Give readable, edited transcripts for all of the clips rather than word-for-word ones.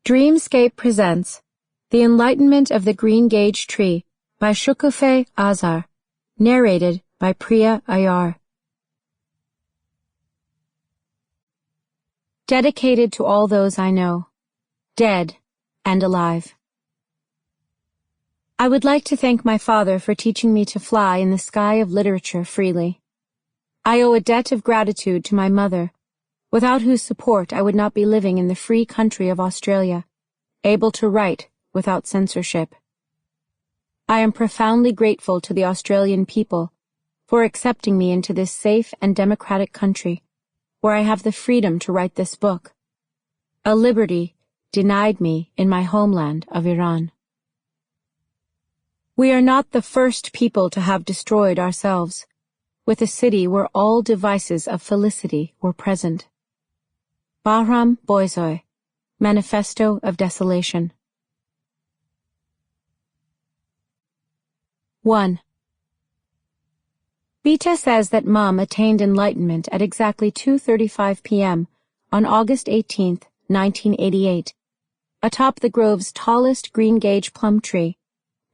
Dreamscape presents The Enlightenment of the Greengage Tree by Shokoofeh Azar, narrated by Priya, Ayyar. Dedicated to all those I know, dead and alive. I would like to thank my father for teaching me to fly in the sky of literature freely. I owe a debt of gratitude to my mother, without whose support I would not be living in the free country of Australia, able to write without censorship. I am profoundly grateful to the Australian people for accepting me into this safe and democratic country, where I have the freedom to write this book, a liberty denied me in my homeland of Iran. We are not the first people to have destroyed ourselves, with a city where all devices of felicity were present. Bahram Boyzoy, Manifesto of Desolation. 1. Beta says that Mum attained enlightenment at exactly 2:35 p.m. on August 18, 1988, atop the grove's tallest greengage plum tree,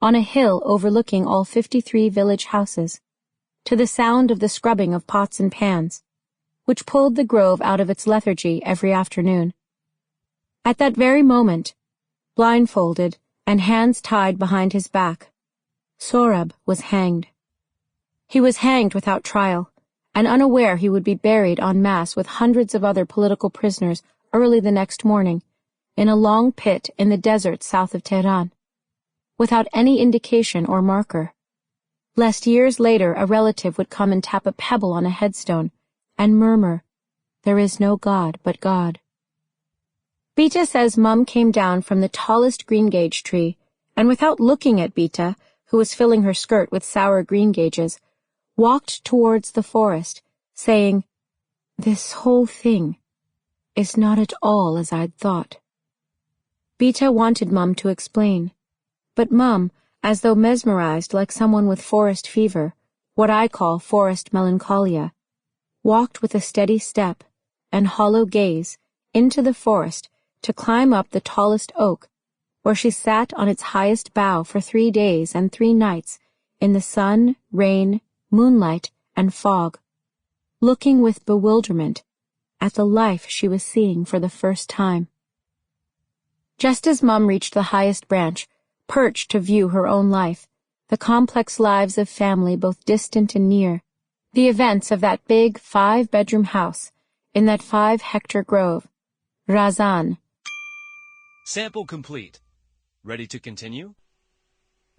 on a hill overlooking all 53 village houses, to the sound of the scrubbing of pots and pans, which pulled the grove out of its lethargy every afternoon. At that very moment, blindfolded and hands tied behind his back, Sorab was hanged. He was hanged without trial, and unaware he would be buried en masse with hundreds of other political prisoners early the next morning, in a long pit in the desert south of Tehran, without any indication or marker, lest years later a relative would come and tap a pebble on a headstone and murmur, "There is no God but God." Beta says Mum came down from the tallest greengage tree, and without looking at Beta, who was filling her skirt with sour greengages, walked towards the forest, saying, "This whole thing is not at all as I'd thought." Beta wanted Mum to explain, but Mum, as though mesmerized like someone with forest fever, what I call forest melancholia, walked with a steady step and hollow gaze into the forest to climb up the tallest oak, where she sat on its highest bough for 3 days and 3 nights in the sun, rain, moonlight, and fog, looking with bewilderment at the life she was seeing for the first time. Just as Mum reached the highest branch, perched to view her own life, the complex lives of family both distant and near, the events of that big 5-bedroom house in that 5-hectare grove, Razan. Sample complete. Ready to continue?